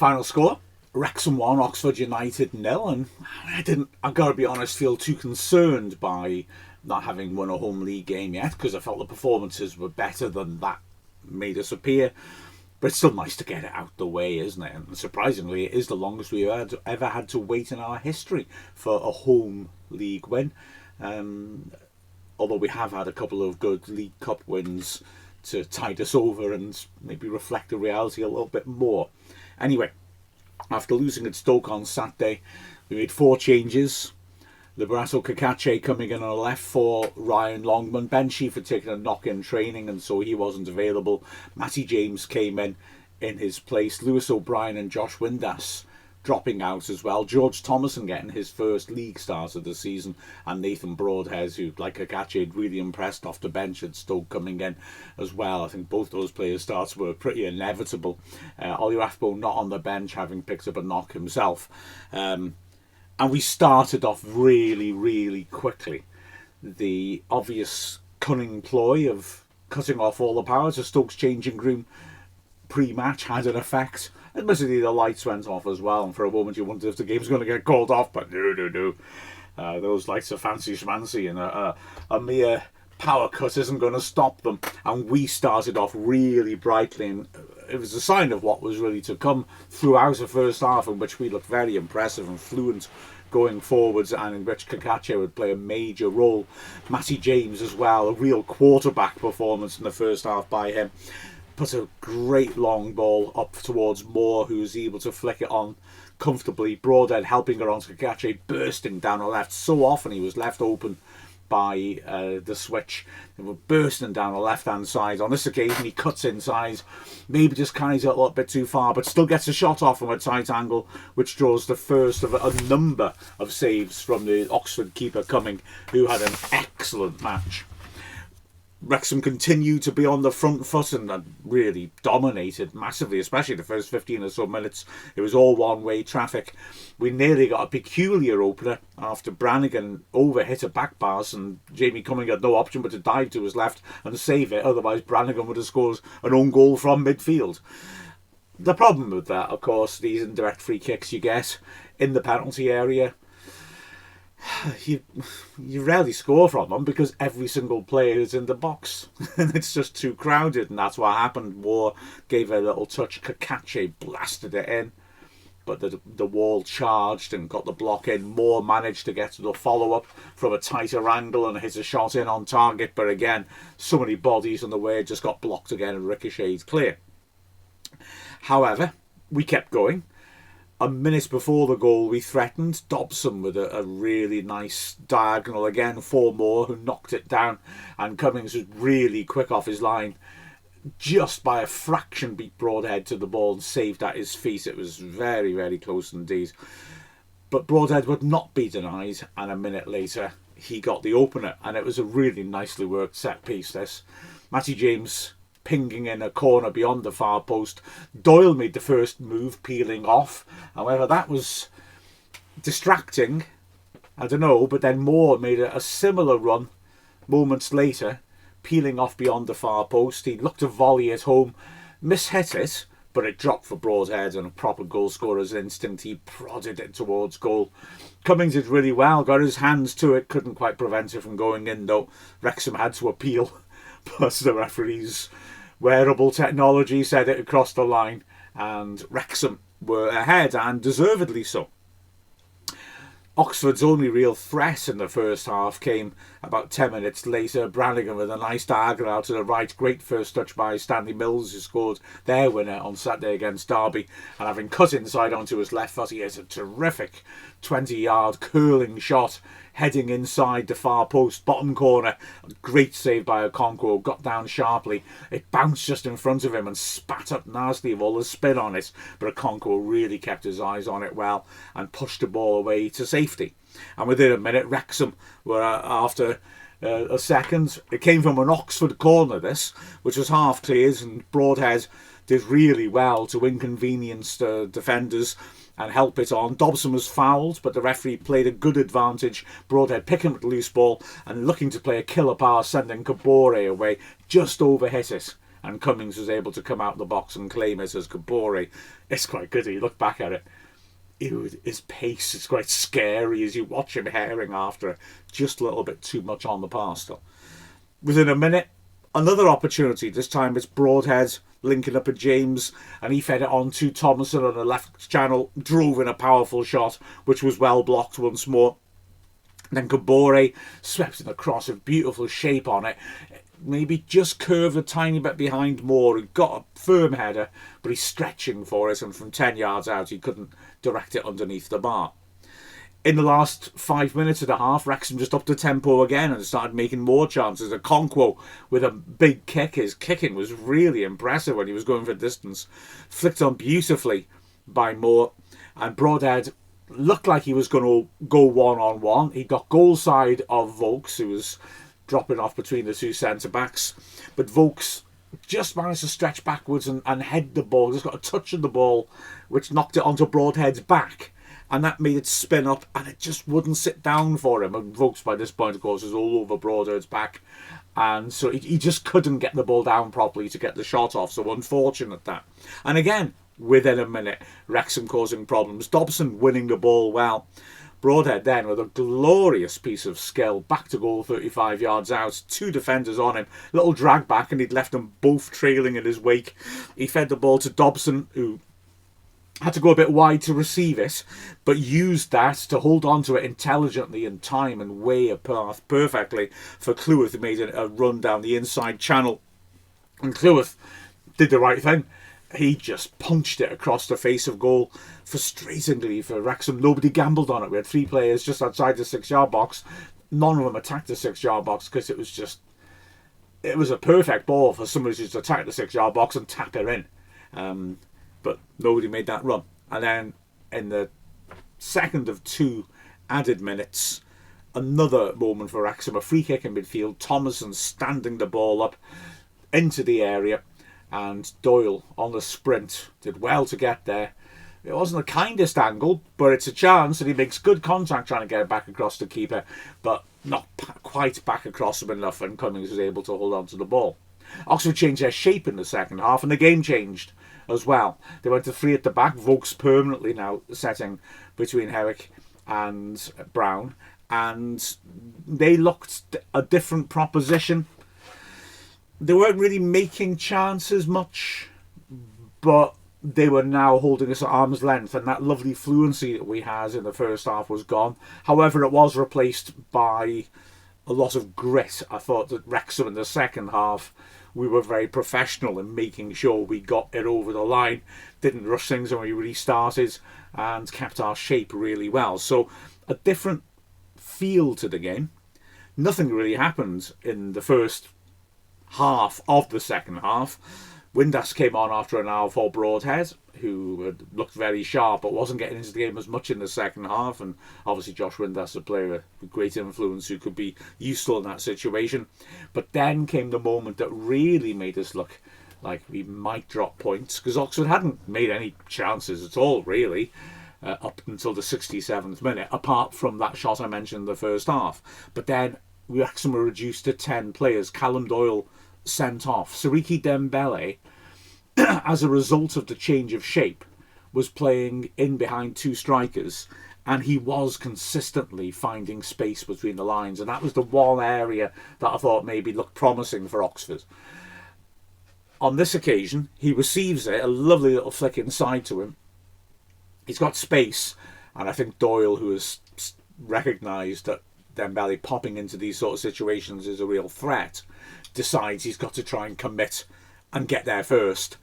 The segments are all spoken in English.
Final score, Wrexham 1, Oxford United 0, and I've got to be honest, feel too concerned by not having won a home league game yet, because I felt the performances were better than that made us appear. But it's still nice to get it out the way, isn't it? And surprisingly, it is the longest we've ever had to wait in our history for a home league win. Although we have had a couple of good League Cup wins to tide us over and maybe reflect the reality a little bit more. Anyway, after losing at Stoke on Saturday, we made 4 changes. Liberato Cacace coming in on the left for Ryan Longman. Ben Sheaf had taken a knock in training and so he wasn't available. Matty James came in his place. Lewis O'Brien and Josh Windass dropping out as well. George Thomason getting his first league start of the season, and Nathan Broadhead, who, like Cacace, had really impressed off the bench at Stoke, coming in as well. I think both those players' starts were pretty inevitable. Ollie Rathbone not on the bench, having picked up a knock himself. And we started off really, really quickly. The obvious cunning ploy of cutting off all the power to Stoke's changing room pre-match had an effect. Admittedly, the lights went off as well, and for a moment you wondered if the game's going to get called off, but no. Those lights are fancy schmancy, and a mere power cut isn't going to stop them. And we started off really brightly, and it was a sign of what was really to come throughout the first half, in which we looked very impressive and fluent going forwards, and in which Cacace would play a major role. Matty James as well, a real quarterback performance in the first half by him. Put a great long ball up towards Moore, who was able to flick it on comfortably. Broadhead helping her on to Cacace, bursting down the left. So often he was left open by the switch. They were bursting down the left-hand side. On this occasion, he cuts inside, maybe just carries it a little bit too far, but still gets a shot off from a tight angle, which draws the first of a number of saves from the Oxford keeper Cumming, who had an excellent match. Wrexham continued to be on the front foot and really dominated massively, especially the first 15 or so minutes. It was all one-way traffic. We nearly got a peculiar opener after Brannigan overhit a back pass and Jamie Cumming had no option but to dive to his left and save it. Otherwise, Brannigan would have scored an own goal from midfield. The problem with that, of course, these indirect free kicks you get in the penalty area, you rarely score from them because every single player is in the box and it's just too crowded, and that's what happened. Moore gave a little touch, Cacace blasted it in, but the wall charged and got the block in. Moore managed to get to the follow-up from a tighter angle and hit a shot in on target, but again, so many bodies on the way, it just got blocked again and ricocheted clear. However, we kept going. A minute before the goal, we threatened Dobson with a really nice diagonal again for Moore, who knocked it down, and Cummings was really quick off his line. Just by a fraction beat Broadhead to the ball and saved at his feet. It was very, very close indeed. But Broadhead would not be denied, and a minute later he got the opener, and it was a really nicely worked set piece, this. Matty James pinging in a corner beyond the far post. Doyle made the first move, peeling off. However, that was distracting. I don't know, but then Moore made a similar run moments later, peeling off beyond the far post. He looked to volley it home, mishit it, but it dropped for Broadhead, and a proper goal scorer's instinct. He prodded it towards goal. Cummings did really well, got his hands to it, couldn't quite prevent it from going in though. Wrexham had to appeal, plus the referee's wearable technology said it across the line, and Wrexham were ahead, and deservedly so. Oxford's only real threat in the first half came about 10 minutes later. Brannigan with a nice diagonal out to the right. Great first touch by Stanley Mills, who scored their winner on Saturday against Derby. And having cut inside onto his left foot, he has a terrific 20-yard curling shot heading inside the far post, bottom corner. Great save by Okonkwo, got down sharply. It bounced just in front of him and spat up nasty with all the spin on it. But Okonkwo really kept his eyes on it well and pushed the ball away to safety. And within a minute, Wrexham were after a second. It came from an Oxford corner, this, which was half cleared, and Broadhead did really well to inconvenience the defenders and help it on. Dobson was fouled, but the referee played a good advantage. Broadhead picking up the loose ball and looking to play a killer pass, sending Kabore away, just overhit it. and Cummings was able to come out the box and claim it as Kabore. It's quite good. You look back at it. His pace is quite scary as you watch him herring after it. Just a little bit too much on the pass still. Within a minute, another opportunity. This time it's Broadhead linking up with James, and he fed it on to Thomason on the left channel, drove in a powerful shot, which was well blocked once more. Then Kabore swept it across with beautiful shape on it. Maybe just curved a tiny bit behind Moore. He got a firm header, but he's stretching for it, and from 10 yards out, he couldn't direct it underneath the bar. In the last 5 minutes of the half, Wrexham just upped the tempo again and started making more chances. Okonkwo with a big kick. His kicking was really impressive when he was going for distance. Flicked on beautifully by Moore, and Broadhead looked like he was going to go one-on-one. He got goal side of Vokes, who was dropping off between the two centre-backs. But Vokes just managed to stretch backwards and head the ball. Just got a touch of the ball, which knocked it onto Broadhead's back. And that made it spin up, and it just wouldn't sit down for him. And Vokes, by this point, of course, is all over Broadhead's back. And so he just couldn't get the ball down properly to get the shot off. So unfortunate that. And again, within a minute, Wrexham causing problems. Dobson winning the ball well. Broadhead then with a glorious piece of skill, back to goal 35 yards out, two defenders on him, little drag back, and he'd left them both trailing in his wake. He fed the ball to Dobson, who had to go a bit wide to receive it, but used that to hold on to it intelligently in time and weigh a path perfectly for Cleworth, who made a run down the inside channel. And Cleworth did the right thing. He just punched it across the face of goal. Frustratingly for Wrexham, nobody gambled on it. We had three players just outside the 6-yard box. None of them attacked the 6-yard box because it was a perfect ball for somebody to just attack the 6-yard box and tap it in. But nobody made that run. And then in the second of two added minutes, another moment for Wrexham, a free kick in midfield. Thomason standing the ball up into the area, and Doyle on the sprint did well to get there. It wasn't the kindest angle, but it's a chance, and he makes good contact trying to get it back across the keeper, but not quite back across him enough, and Cummings was able to hold on to the ball. Oxford changed their shape in the second half, and the game changed as well. They went to three at the back. Vokes permanently now setting between Herrick and Brown, and they looked a different proposition. They weren't really making chances much, but they were now holding us at arm's length, and that lovely fluency that we had in the first half was gone. However, it was replaced by a lot of grit. I thought that Wrexham in the second half, we were very professional in making sure we got it over the line, didn't rush things when we restarted, and kept our shape really well. So a different feel to the game. Nothing really happened in the first half of the second half. Windass came on after an hour for Broadhead, who had looked very sharp but wasn't getting into the game as much in the second half, and obviously Josh Windass, a player with great influence who could be useful in that situation. But then came the moment that really made us look like we might drop points, because Oxford hadn't made any chances at all really up until the 67th minute, apart from that shot I mentioned in the first half. But then Wrexham were reduced to 10 players. Callum Doyle sent off. Siriki Dembele, as a result of the change of shape, was playing in behind two strikers, and he was consistently finding space between the lines, and that was the one area that I thought maybe looked promising for Oxford. On this occasion, he receives it, a lovely little flick inside to him. He's got space, and I think Doyle, who has recognised that Dembele popping into these sort of situations is a real threat, decides he's got to try and commit and get there first.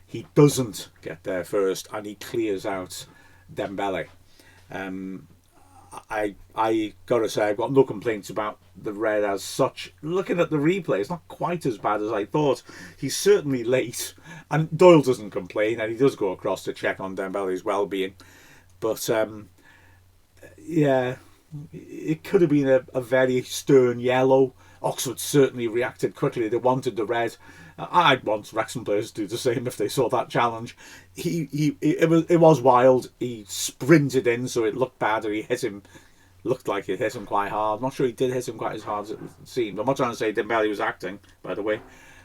He doesn't get there first, and he clears out Dembele. I gotta say, I've got no complaints about the red as such. Looking at the replay, it's not quite as bad as I thought. He's certainly late, and Doyle doesn't complain, and he does go across to check on Dembele's well-being. But yeah, it could have been a very stern yellow. Oxford certainly reacted quickly. They wanted the red. I'd want Wrexham players to do the same if they saw that challenge. It was wild. He sprinted in, so it looked bad, or he hit him. Looked like it hit him quite hard. I'm not sure he did hit him quite as hard as it seemed. I'm not trying to say Dembele was acting, by the way.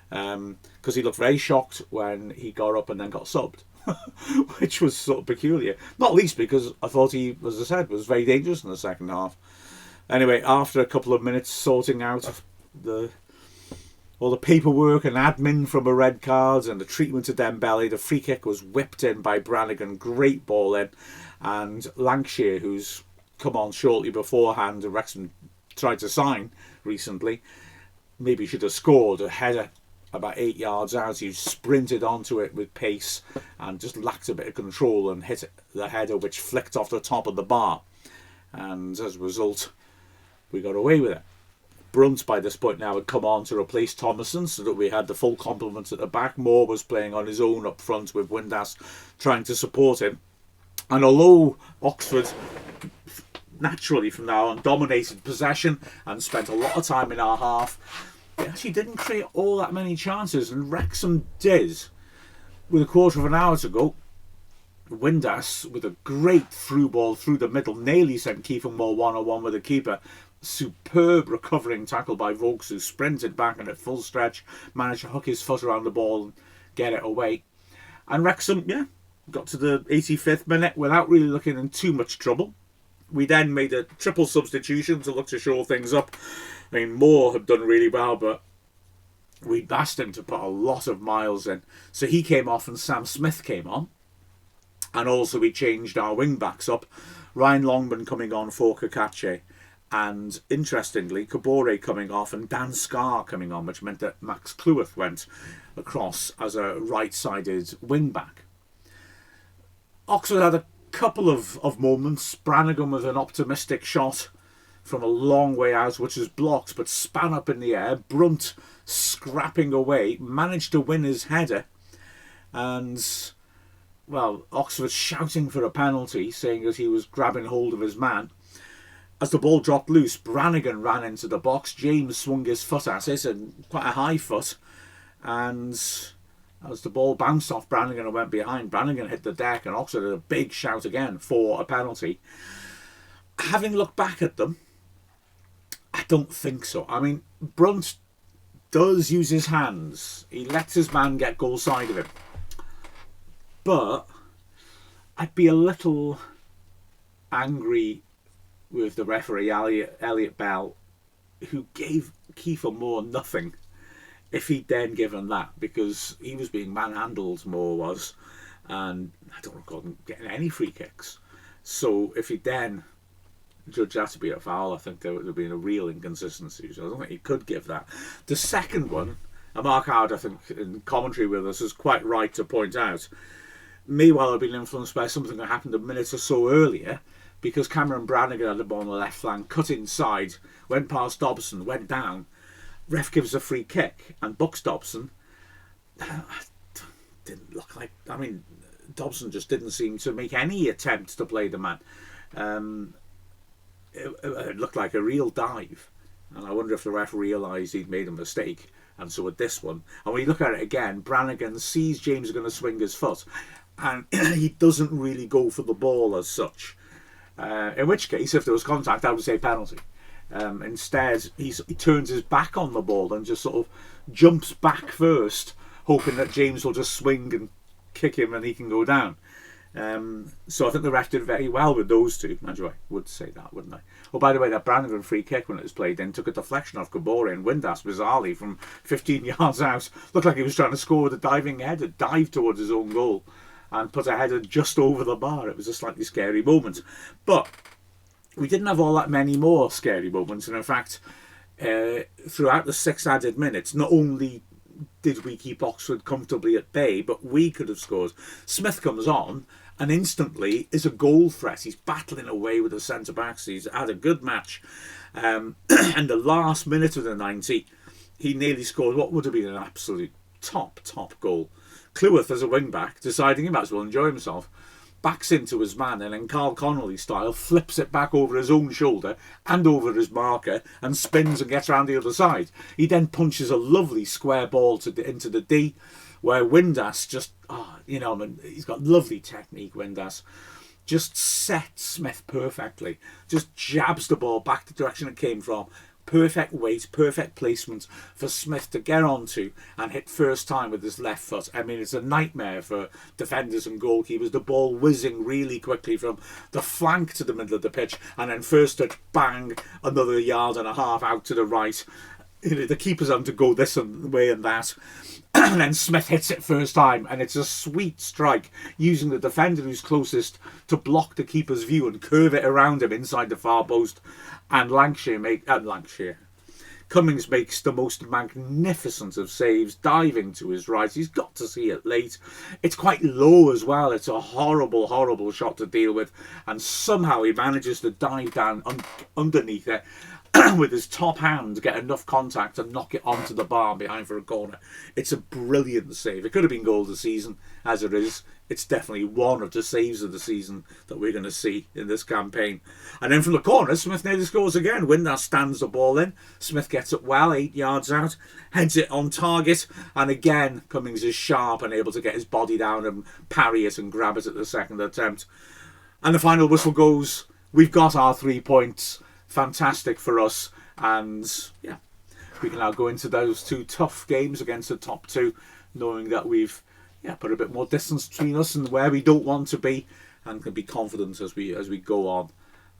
because he looked very shocked when he got up and then got subbed, which was sort of peculiar. Not least because I thought he, as I said, was very dangerous in the second half. Anyway, after a couple of minutes sorting out all the paperwork and admin from a red card and the treatment of Dembele, the free kick was whipped in by Brannigan. Great ball in. And Lancashire, who's come on shortly beforehand, and Wrexham tried to sign recently, maybe should have scored. A header about 8 yards out. He sprinted onto it with pace and just lacked a bit of control and hit the header, which flicked off the top of the bar. And as a result, we got away with it. Brunt by this point now had come on to replace Thomason, so that we had the full complement at the back. Moore was playing on his own up front with Windass trying to support him. And although Oxford naturally from now on dominated possession and spent a lot of time in our half, they actually didn't create all that many chances, and Wrexham did. With a quarter of an hour to go, Windass with a great through ball through the middle nearly sent Kiefer Moore one-on-one with the keeper. Superb recovering tackle by Vokes, who sprinted back and at full stretch managed to hook his foot around the ball and get it away. And Wrexham, got to the 85th minute without really looking in too much trouble. We then made a triple substitution to look to shore things up. I mean, Moore had done really well, but we asked him to put a lot of miles in. So he came off and Sam Smith came on. And also we changed our wing backs up. Ryan Longman coming on for Kakache. And interestingly, Kabore coming off and Dan Scarr coming on, which meant that Max Cleworth went across as a right-sided wing-back. Oxford had a couple of moments. Brannigan with an optimistic shot from a long way out, which was blocked, but span up in the air. Brunt scrapping away, managed to win his header. And, well, Oxford shouting for a penalty, saying that he was grabbing hold of his man. As the ball dropped loose, Brannigan ran into the box. James swung his foot at it, and quite a high foot. And as the ball bounced off Brannigan and went behind, Brannigan hit the deck, and Oxford had a big shout again for a penalty. Having looked back at them, I don't think so. I mean, Brunt does use his hands. He lets his man get goal side of him. But I'd be a little angry with the referee, Elliot Bell, who gave Kiefer Moore nothing if he'd then given that, because he was being manhandled, Moore was, and I don't recall him getting any free kicks. So if he'd then judged that to be a foul, I think there would have been a real inconsistency. So I don't think he could give that. The second one, and Mark Howard, I think, in commentary with us, is quite right to point out, may well have been influenced by something that happened a minute or so earlier, because Cameron Brannigan had the ball on the left flank, cut inside, went past Dobson, went down. Ref gives a free kick and books Dobson. Didn't look like... I mean, Dobson just didn't seem to make any attempt to play the man. It looked like a real dive. And I wonder if the ref realised he'd made a mistake. And so with this one, and when you look at it again, Brannigan sees James going to swing his foot, and he doesn't really go for the ball as such. In which case, if there was contact, I would say penalty. Instead, he turns his back on the ball and just sort of jumps back first, hoping that James will just swing and kick him and he can go down. So I think the ref did very well with those two. Actually, I would say that, wouldn't I? Oh, by the way, that Brannigan free kick, when it was played in, took a deflection off Kabore, and Windass bizarrely from 15 yards out looked like he was trying to score with a diving header, dived towards his own goal and put a header just over the bar. It was a slightly scary moment. But we didn't have all that many more scary moments. And in fact, throughout the 6 added minutes, not only did we keep Oxford comfortably at bay, but we could have scored. Smith comes on and instantly is a goal threat. He's battling away with the centre-backs. He's had a good match. And the last minute of the 90, he nearly scored what would have been an absolute top goal. Cleworth, as a wing-back, deciding he might as well enjoy himself, backs into his man and in Carl Connolly style flips it back over his own shoulder and over his marker and spins and gets around the other side. He then punches a lovely square ball into the D, where Windass just, he's got lovely technique, Windass, just sets Smith perfectly, just jabs the ball back the direction it came from, perfect weight, perfect placement for Smith to get onto and hit first time with his left foot. I mean, it's a nightmare for defenders and goalkeepers. The ball whizzing really quickly from the flank to the middle of the pitch, and then first touch, bang, another yard and a half out to the right. The keeper's having to go this way and that. And then Smith hits it first time, and it's a sweet strike using the defender who's closest to block the keeper's view and curve it around him inside the far post. And Cummings makes the most magnificent of saves, diving to his right. He's got to see it late. It's quite low as well. It's a horrible, horrible shot to deal with, and somehow he manages to dive down underneath it with his top hand, get enough contact and knock it onto the bar behind for a corner. It's a brilliant save. It could have been goal of the season. As it is, it's definitely one of the saves of the season that we're going to see in this campaign. And then from the corner, Smith nearly scores again. Windar stands the ball in. Smith gets it well, 8 yards out, heads it on target, and again Cummings is sharp and able to get his body down and parry it and grab it at the second attempt. And the final whistle goes. We've got our 3 points. Fantastic for us, and yeah, we can now go into those 2 tough games against the top 2, knowing that we've put a bit more distance between us and where we don't want to be, and can be confident as we go on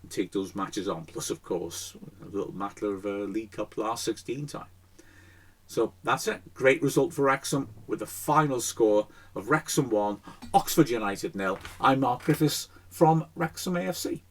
and take those matches on. Plus, of course, a little matter of a League Cup last 16 time. So that's it. Great result for Wrexham with the final score of Wrexham 1, Oxford United 0. I'm Mark Griffiths from Wrexham AFC.